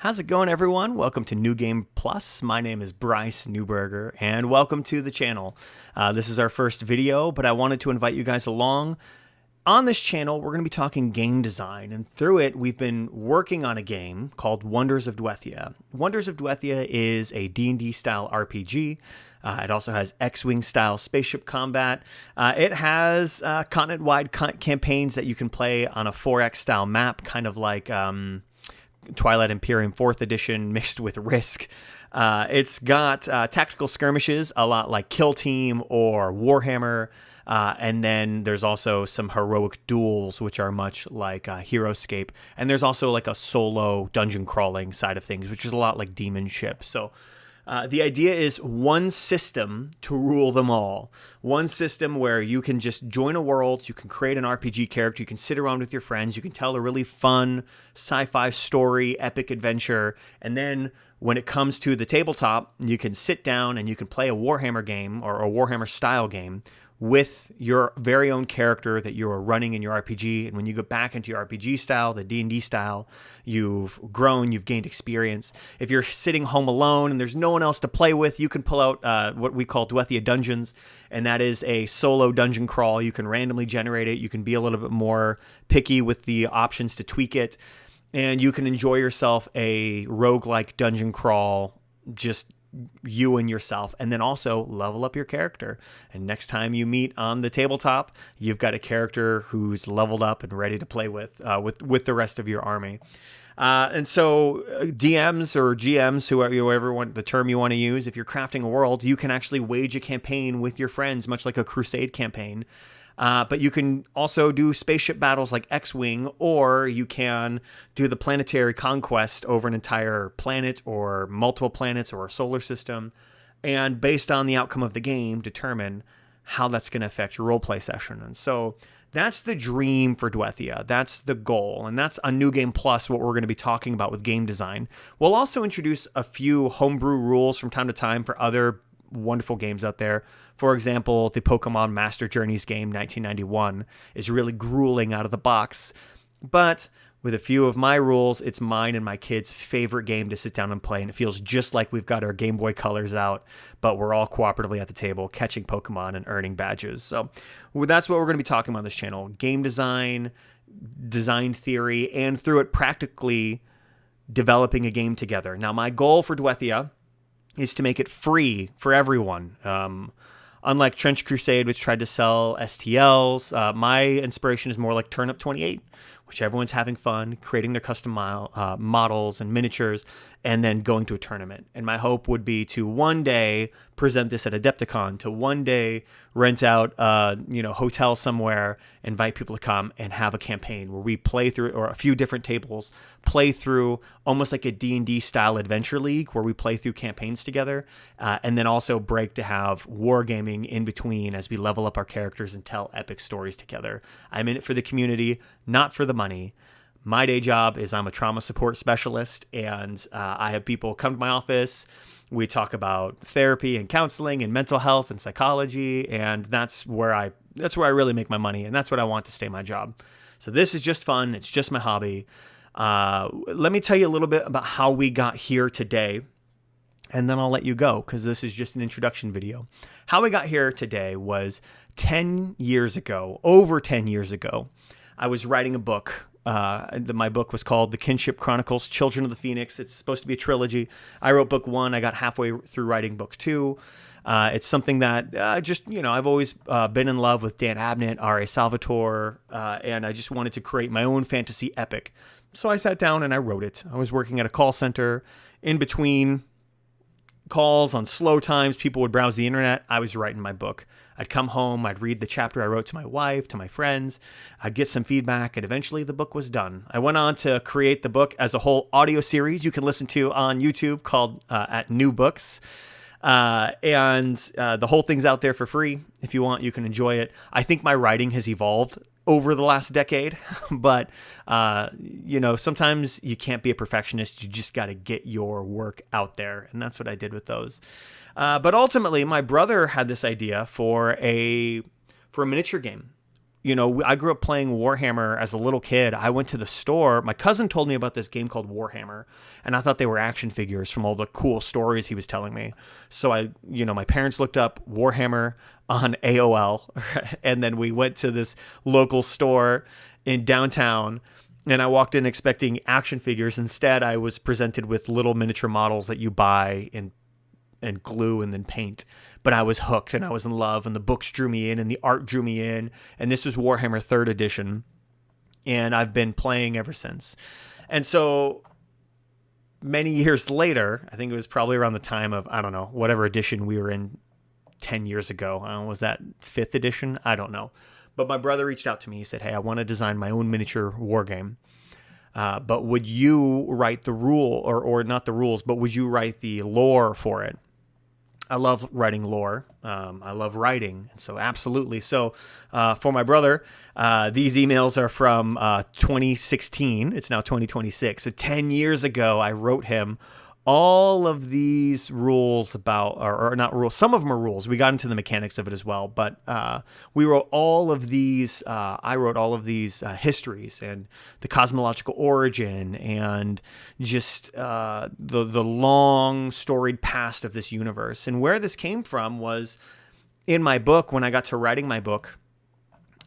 How's it going, everyone? Welcome to NeuGame Plus. My name is Bryce Newberger, and welcome to the channel. This is our first video, but I wanted to invite you guys along. On this channel, we're going to be talking game design, and through it, we've been working on a game called Wonders of Dwethia. Wonders of Dwethia is a D&D style RPG. It also has X-wing style spaceship combat. It has continent-wide campaigns that you can play on a 4X style map, kind of like Twilight Imperium 4th edition mixed with Risk. It's got tactical skirmishes, a lot like Kill Team or Warhammer. And then there's also some heroic duels, which are much like Heroescape. And there's also like a solo dungeon crawling side of things, which is a lot like Demon Ship. So the idea is one system to rule them all. One system where you can just join a world, you can create an RPG character, you can sit around with your friends, you can tell a really fun sci-fi story, epic adventure, and then when it comes to the tabletop, you can sit down and you can play a Warhammer game or a Warhammer style game with your very own character that you are running in your RPG. And when you go back into your RPG style, the D&D style, you've grown, you've gained experience. If you're sitting home alone and there's no one else to play with, you can pull out what we call Dwethia Dungeons, and that is a solo dungeon crawl. You can randomly generate it. You can be a little bit more picky with the options to tweak it, and you can enjoy yourself a roguelike dungeon crawl, just you and yourself, and then also level up your character. And next time you meet on the tabletop, you've got a character who's leveled up and ready to play with the rest of your army. And so DMs or GMs, whoever the term you want to use, if you're crafting a world, you can actually wage a campaign with your friends, much like a crusade campaign. But you can also do spaceship battles like X-wing, or you can do the planetary conquest over an entire planet or multiple planets or a solar system, and based on the outcome of the game, determine how that's going to affect your roleplay session. And so that's the dream for Dwethia. That's the goal. And that's on NeuGame Plus, what we're going to be talking about with game design. We'll also introduce a few homebrew rules from time to time for other wonderful games out there. For example, the Pokemon Master Journeys game 1991 is really grueling out of the box, but with a few of my rules, it's mine and my kids' favorite game to sit down and play, and it feels just like we've got our Game Boy Colors out, but we're all cooperatively at the table catching Pokemon and earning badges. So that's what we're going to be talking about on this channel: game design, design theory, and through it practically developing a game together. Now, my goal for Dwethia is to make it free for everyone. Unlike Trench Crusade, which tried to sell STLs, my inspiration is more like Turnip 28, which everyone's having fun, creating their custom models and miniatures, and then going to a tournament. And my hope would be to one day present this at Adepticon, to one day rent out hotel somewhere, invite people to come and have a campaign where we play through, or a few different tables, play through almost like a D&D style adventure league where we play through campaigns together, and then also break to have wargaming in between as we level up our characters and tell epic stories together. I'm in it for the community, not for the money. My day job is I'm a trauma support specialist, and I have people come to my office. We talk about therapy and counseling and mental health and psychology, and that's where I really make my money, and that's what I want to stay my job. So this is just fun. It's just my hobby. Let me tell you a little bit about how we got here today, and then I'll let you go because this is just an introduction video. How we got here today was 10 years ago, over 10 years ago. I was writing a book. My book was called The Kinship Chronicles, Children of the Phoenix. It's supposed to be a trilogy. I wrote book 1. I got halfway through writing book 2. It's something that I've always been in love with Dan Abnett, R.A. Salvatore, and I just wanted to create my own fantasy epic. So I sat down and I wrote it. I was working at a call center. In between calls on slow times, people would browse the internet. I was writing my book. I'd come home, I'd read the chapter I wrote to my wife, to my friends, I'd get some feedback, and eventually the book was done. I went on to create the book as a whole audio series you can listen to on YouTube called at New Books. And the whole thing's out there for free. If you want, you can enjoy it. I think my writing has evolved over the last decade, but sometimes you can't be a perfectionist. You just got to get your work out there, and that's what I did with those. But ultimately, my brother had this idea for a miniature game I grew up playing Warhammer as a little kid. I went to the store. My cousin told me about this game called Warhammer, and I thought they were action figures from all the cool stories he was telling me. So my parents looked up Warhammer on AOL, and then we went to this local store in downtown, and I walked in expecting action figures. Instead, I was presented with little miniature models that you buy and glue and then paint. But I was hooked and I was in love, and the books drew me in and the art drew me in. And this was Warhammer 3rd edition. And I've been playing ever since. And so many years later, I think it was probably around the time of, I don't know, whatever edition we were in 10 years ago. Was that 5th edition? I don't know. But my brother reached out to me. He said, hey, I want to design my own miniature war game. But would you write the rule, or not the rules, but would you write the lore for it? I love writing lore. I love writing. And so absolutely. So for my brother, these emails are from 2016. It's now 2026. So 10 years ago, I wrote him all of these rules about, or not rules, some of them are rules. We got into the mechanics of it as well, but we wrote all of these, I wrote all of these histories and the cosmological origin and just the long storied past of this universe. And where this came from was in my book. When I got to writing my book,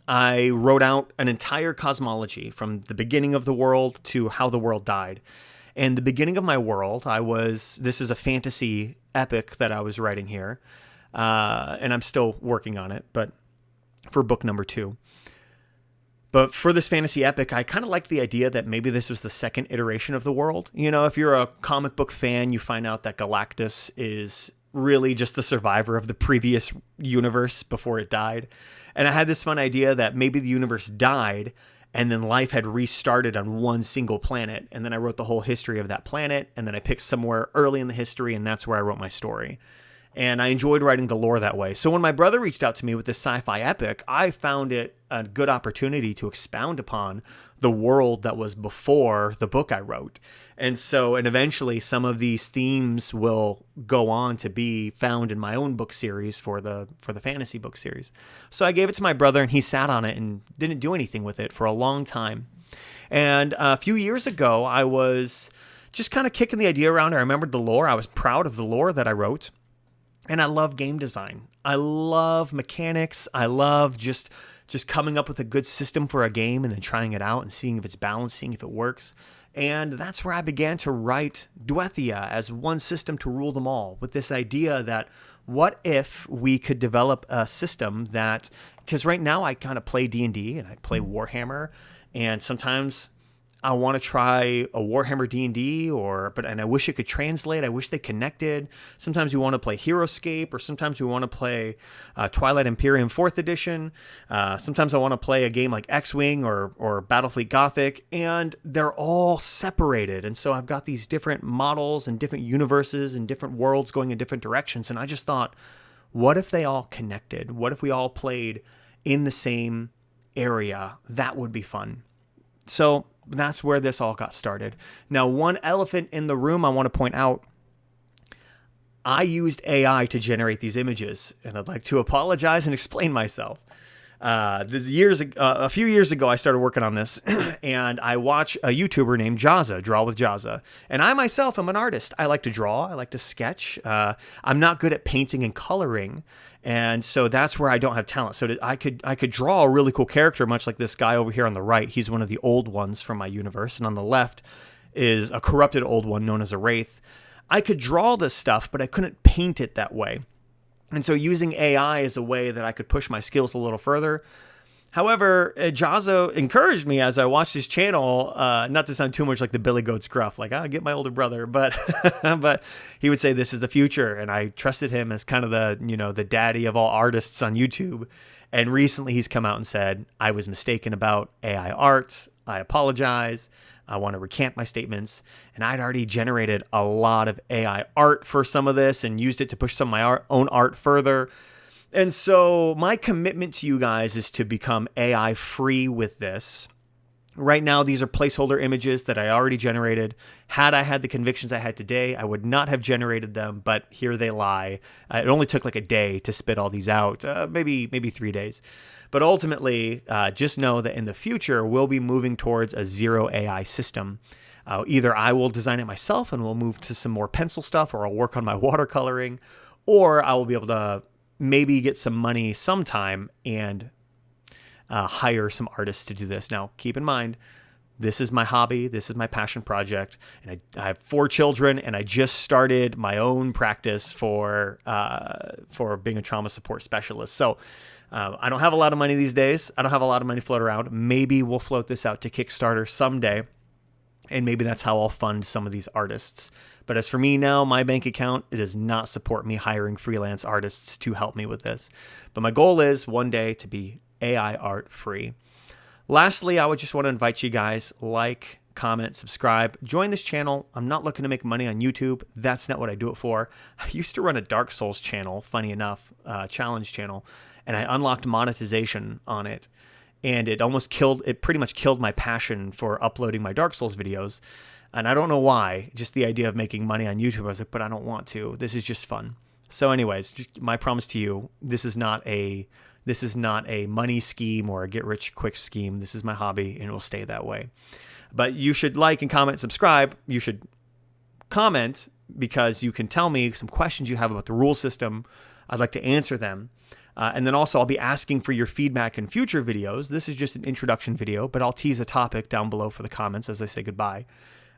I wrote out an entire cosmology from the beginning of the world to how the world died. And the beginning of my world, this is a fantasy epic that I was writing here, and I'm still working on it, but for book number 2. But for this fantasy epic, I kind of liked the idea that maybe this was the second iteration of the world. If you're a comic book fan, you find out that Galactus is really just the survivor of the previous universe before it died. And I had this fun idea that maybe the universe died, and then life had restarted on one single planet. And then I wrote the whole history of that planet. And then I picked somewhere early in the history, and that's where I wrote my story. And I enjoyed writing the lore that way. So when my brother reached out to me with this sci-fi epic, I found it a good opportunity to expound upon the world that was before the book I wrote. And eventually some of these themes will go on to be found in my own book series for the fantasy book series. So I gave it to my brother, and he sat on it and didn't do anything with it for a long time. And a few years ago, I was just kind of kicking the idea around. I remembered the lore. I was proud of the lore that I wrote. And I love game design. I love mechanics. I love just coming up with a good system for a game and then trying it out and seeing if it's balanced, seeing if it works. And that's where I began to write Dwethia as one system to rule them all, with this idea that what if we could develop a system that, because right now I kind of play D&D and I play Warhammer, and sometimes I want to try a Warhammer D&D, and I wish it could translate. I wish they connected. Sometimes we want to play Heroescape, or sometimes we want to play Twilight Imperium 4th edition. Sometimes I want to play a game like X-Wing or Battlefleet Gothic, and they're all separated. And so I've got these different models and different universes and different worlds going in different directions. And I just thought, what if they all connected? What if we all played in the same area? That would be fun. So that's where this all got started. Now, one elephant in the room I want to point out, I used AI to generate these images, and I'd like to apologize and explain myself. A few years ago, I started working on this, and I watch a YouTuber named Jaza, Draw with Jaza. And I myself am an artist. I like to draw. I like to sketch. I'm not good at painting and coloring, and so that's where I don't have talent. So I could draw a really cool character, much like this guy over here on the right. He's one of the old ones from my universe, and on the left is a corrupted old one known as a wraith. I could draw this stuff, but I couldn't paint it that way. And so using AI is a way that I could push my skills a little further. However, Jazo encouraged me as I watched his channel, not to sound too much like the Billy Goat's gruff, like, get my older brother, but but he would say this is the future, and I trusted him as kind of the daddy of all artists on YouTube. And recently he's come out and said, I was mistaken about AI art. I apologize. I want to recant my statements. And I'd already generated a lot of AI art for some of this and used it to push some of my own art further. And so my commitment to you guys is to become AI free with this. Right now, these are placeholder images that I already generated. Had I had the convictions I had today, I would not have generated them, but here they lie. It only took like a day to spit all these out, maybe 3 days. But ultimately, just know that in the future, we'll be moving towards a zero AI system. Either I will design it myself and we'll move to some more pencil stuff, or I'll work on my watercoloring, or I will be able to maybe get some money sometime and hire some artists to do this. Now, keep in mind, this is my hobby. This is my passion project. And I have 4 children, and I just started my own practice for being a trauma support specialist. So I don't have a lot of money these days. I don't have a lot of money float around. Maybe we'll float this out to Kickstarter someday, and maybe that's how I'll fund some of these artists. But as for me now, my bank account, it does not support me hiring freelance artists to help me with this. But my goal is one day to be AI art free. Lastly, I would just want to invite you guys, like, comment, subscribe, join this channel. I'm not looking to make money on YouTube. That's not what I do it for. I used to run a Dark Souls channel, funny enough, challenge channel, and I unlocked monetization on it. And it pretty much killed my passion for uploading my Dark Souls videos. And I don't know why, just the idea of making money on YouTube, I was like, but I don't want to. This is just fun. So anyways, my promise to you, this is not a money scheme or a get-rich-quick scheme. This is my hobby, and it will stay that way. But you should like and comment, subscribe. You should comment because you can tell me some questions you have about the rule system. I'd like to answer them. And then also, I'll be asking for your feedback in future videos. This is just an introduction video, but I'll tease a topic down below for the comments as I say goodbye.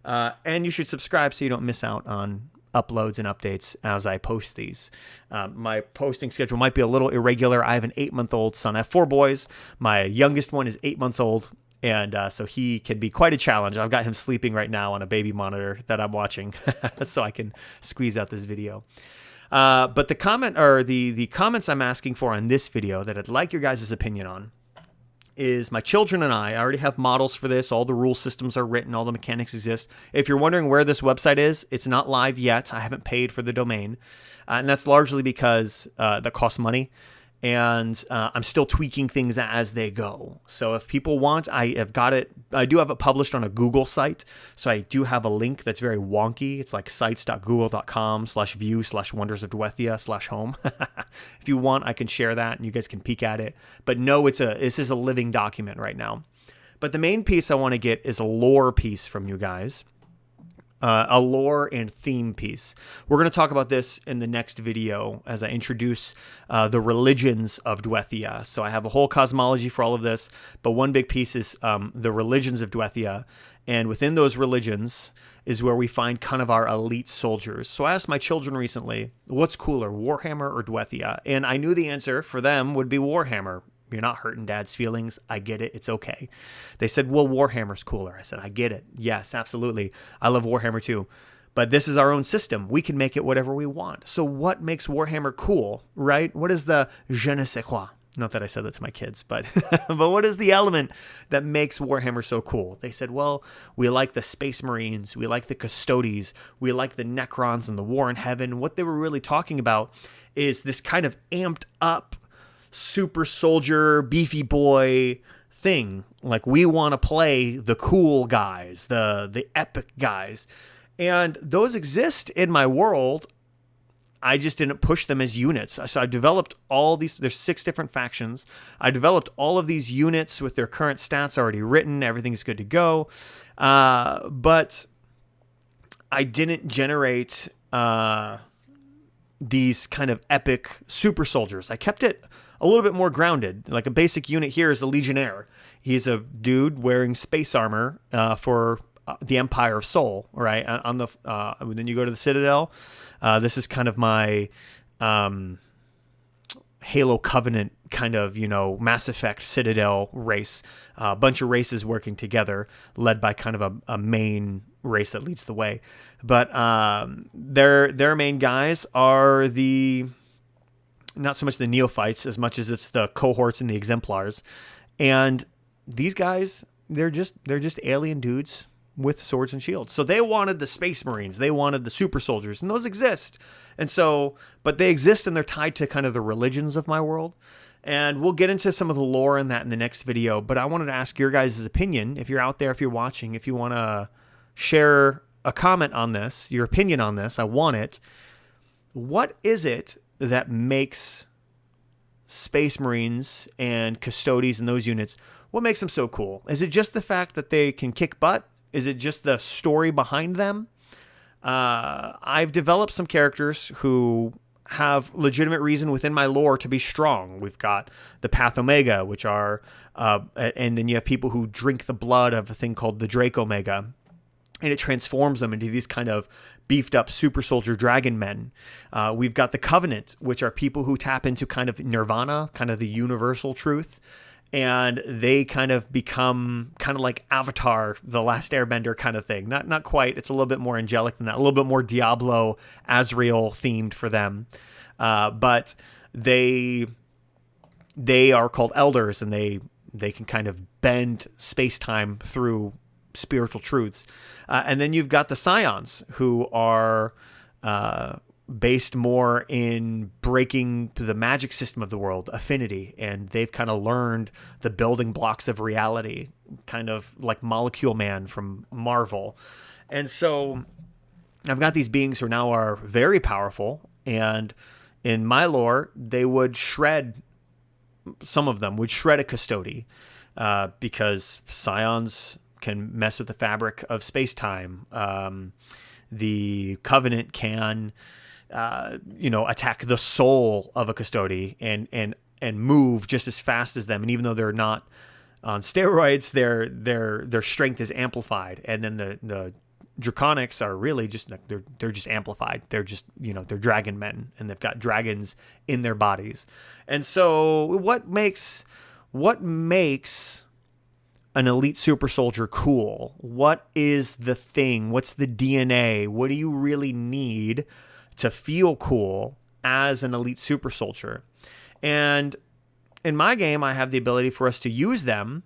And you should subscribe so you don't miss out on uploads and updates as I post these. My posting schedule might be a little irregular. I have an 8-month-old son. I have 4 boys. My youngest one is 8 months old, and so he can be quite a challenge. I've got him sleeping right now on a baby monitor that I'm watching so I can squeeze out this video. But the comments I'm asking for on this video that I'd like your guys' opinion on is my children and I already have models for this. All the rule systems are written. All the mechanics exist. If you're wondering where this website is, it's not live yet. I haven't paid for the domain. And that's largely because that costs money. And I'm still tweaking things as they go. So if people want, I do have it published on a Google site. So I do have a link that's very wonky. It's like sites.google.com/view/wondersofdwethia/home. If you want, I can share that and you guys can peek at it. But no, this is a living document right now. But the main piece I want to get is a lore piece from you guys. A lore and theme piece. We're going to talk about this in the next video as I introduce the religions of Dwethia. So I have a whole cosmology for all of this, but one big piece is the religions of Dwethia. And within those religions is where we find kind of our elite soldiers. So I asked my children recently, what's cooler, Warhammer or Dwethia? And I knew the answer for them would be Warhammer. You're not hurting Dad's feelings. I get it. It's okay. They said, well, Warhammer's cooler. I said, I get it. Yes, absolutely. I love Warhammer too. But this is our own system. We can make it whatever we want. So what makes Warhammer cool, right? What is the je ne sais quoi? Not that I said that to my kids, but but what is the element that makes Warhammer so cool? They said, well, we like the Space Marines. We like the Custodes. We like the Necrons and the War in Heaven. What they were really talking about is this kind of amped up super soldier, beefy boy thing. Like, we want to play the cool guys, the epic guys. And those exist in my world. I just didn't push them as units. So I developed all these, there's 6 different factions. I developed all of these units with their current stats already written. Everything's good to go. But I didn't generate these kind of epic super soldiers. I kept it a little bit more grounded. Like, a basic unit here is a Legionnaire. He's a dude wearing space armor for the Empire of Sol, right? On the then you go to the Citadel. This is kind of my Halo Covenant kind of, Mass Effect Citadel race. A bunch of races working together, led by kind of a main race that leads the way. But their main guys are not so much the neophytes as much as it's the cohorts and the exemplars. And these guys, they're just alien dudes with swords and shields. So they wanted the Space Marines, they wanted the super soldiers, and those exist. And so, but they exist and they're tied to kind of the religions of my world. And we'll get into some of the lore in that in the next video, but I wanted to ask your guys' opinion. If you're out there, if you're watching, if you want to share a comment on this, your opinion on this, I want it. What is it that makes Space Marines and Custodies and those units, what makes them so cool? Is it just the fact that they can kick butt? Is it just the story behind them? I've developed some characters who have legitimate reason within my lore to be strong. We've got the Path Omega, which are, and then you have people who drink the blood of a thing called the Drake Omega, and it transforms them into these kind of beefed up super soldier dragon men. We've got the Covenant, which are people who tap into kind of nirvana, kind of the universal truth, and they kind of become kind of like Avatar, the Last Airbender kind of thing. Not quite. It's a little bit more angelic than that. A little bit more Diablo, Azrael themed for them. But they are called elders, and they can kind of bend space-time through spiritual truths. And then you've got the Scions, who are based more in breaking the magic system of the world, affinity, and they've kind of learned the building blocks of reality, kind of like Molecule Man from Marvel. And so I've got these beings who now are very powerful, and in my lore, they would shred, some of them would shred a Custody, because Scions can mess with the fabric of space-time. The Covenant can attack the soul of a Custody and move just as fast as them. And even though they're not on steroids, their strength is amplified. And then the Draconics are really just, they're just amplified. They're just, they're dragon men, and they've got dragons in their bodies. And so what makes an elite super soldier cool? What is the thing? What's the DNA? What do you really need to feel cool as an elite super soldier? And in my game, I have the ability for us to use them,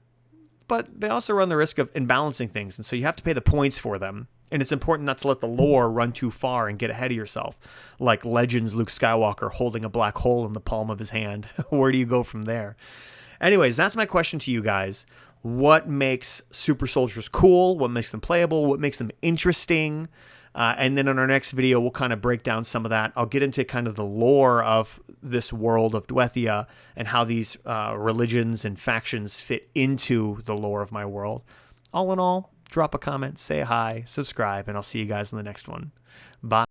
but they also run the risk of imbalancing things. And so you have to pay the points for them. And it's important not to let the lore run too far and get ahead of yourself. Like Legends Luke Skywalker holding a black hole in the palm of his hand. Where do you go from there? Anyways, that's my question to you guys. What makes super soldiers cool? What makes them playable? What makes them interesting? And then in our next video, we'll kind of break down some of that. I'll get into kind of the lore of this world of Dwethia and how these religions and factions fit into the lore of my world. All in all, drop a comment, say hi, subscribe, and I'll see you guys in the next one. Bye.